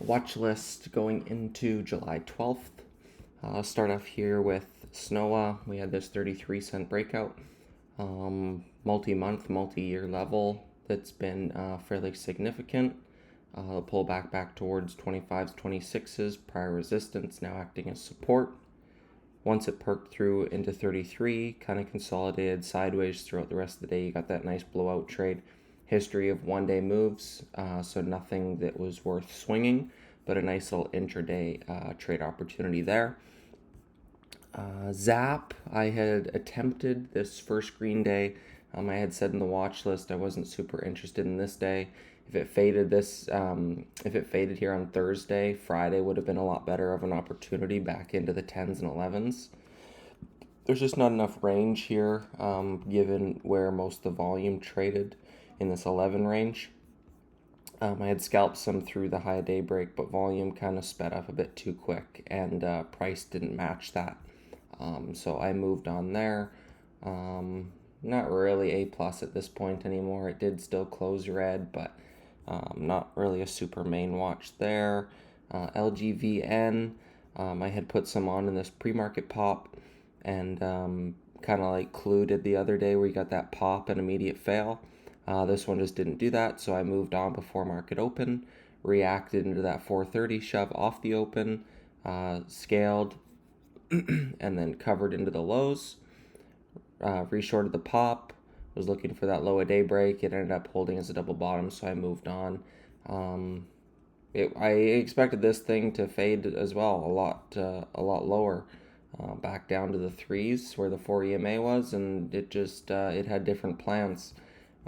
watch list going into July 12th. I'll start off here with SNOA. We had this 33-cent breakout, multi-month, multi-year level that's been fairly significant. The pullback back towards 25s, 26s, prior resistance now acting as support. Once it perked through into 33, kind of consolidated sideways throughout the rest of the day. You got that nice blowout trade. History of one-day moves, so nothing that was worth swinging, but a nice little intraday trade opportunity there. Zap, I had attempted this first green day. I had said in the watch list I wasn't super interested in this day. If it faded here on Thursday, Friday would have been a lot better of an opportunity back into the 10s and 11s. There's just not enough range here, given where most of the volume traded in this 11 range. I had scalped some through the high day break, but volume kind of sped up a bit too quick, and price didn't match that. So I moved on there. Not really A plus at this point anymore. It did still close red, but not really a super main watch there. LGVN, I had put some on in this pre-market pop, and kind of like Clue did the other day where you got that pop and immediate fail. This one just didn't do that, so I moved on before market open, reacted into that 430 shove off the open, scaled, and then covered into the lows, reshorted the pop, was looking for that low a day break. It ended up holding as a double bottom, so I moved on. I expected this thing to fade as well, a lot lower, back down to the threes where the 4 EMA was, and it had different plans.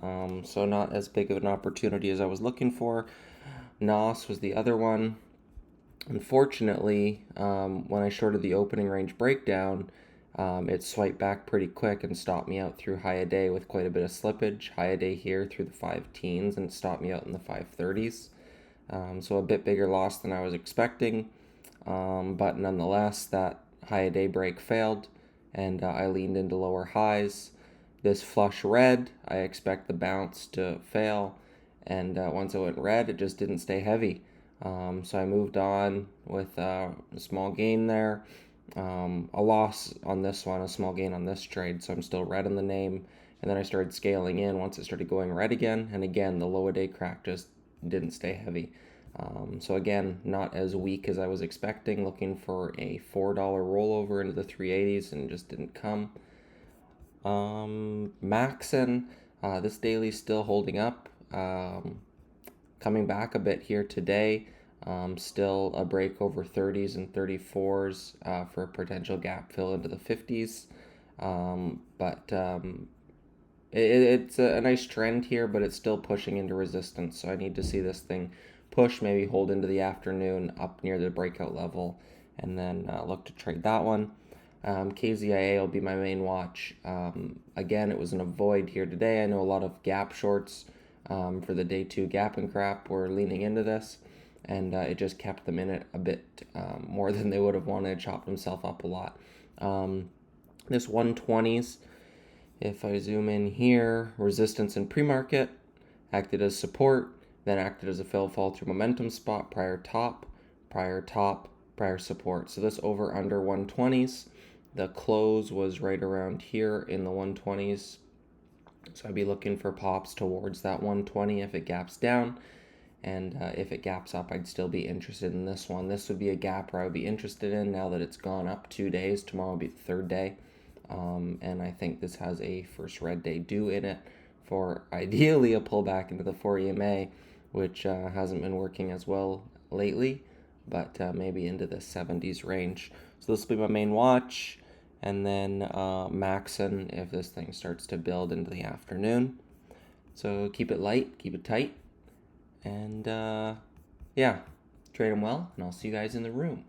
So not as big of an opportunity as I was looking for. NOS was the other one. Unfortunately, when I shorted the opening range breakdown, it swiped back pretty quick and stopped me out through high a day with quite a bit of slippage. High a day here through the 5 teens and stopped me out in the 530s. So a bit bigger loss than I was expecting. But nonetheless, that high a day break failed, and I leaned into lower highs. This flush red, I expect the bounce to fail, and once it went red, it just didn't stay heavy. So I moved on with a small gain there. A loss on this one, a small gain on this trade, so I'm still red in the name. And then I started scaling in once it started going red again, and again, the low a day crack just didn't stay heavy. So again, not as weak as I was expecting, looking for a $4 rollover into the 380s, and it just didn't come. Maxon, this daily's still holding up. Coming back a bit here today. Still a break over 30s and 34s for a potential gap fill into the 50s. It's a nice trend here, but it's still pushing into resistance. So I need to see this thing push, maybe hold into the afternoon up near the breakout level, and then look to trade that one. KZIA will be my main watch. Again, it was an avoid here today. I know a lot of gap shorts for the day 2 gap and crap were leaning into this, and it just kept them in it a bit more than they would have wanted. Chopped himself up a lot. This 120s, if I zoom in here, resistance in pre-market, acted as support, then acted as a fail fall through momentum spot, prior top, prior support. So this over under 120s. The close was right around here in the 120s. So I'd be looking for pops towards that 120 if it gaps down. And if it gaps up, I'd still be interested in this one. This would be a gap where I would be interested in now that it's gone up 2 days. Tomorrow will be the 3rd day. And I think this has a first red day due in it for ideally a pullback into the 4 EMA, which hasn't been working as well lately, but maybe into the 70s range. So this will be my main watch, and then Maxon if this thing starts to build into the afternoon. So keep it light, keep it tight, and yeah, trade them well, and I'll see you guys in the room.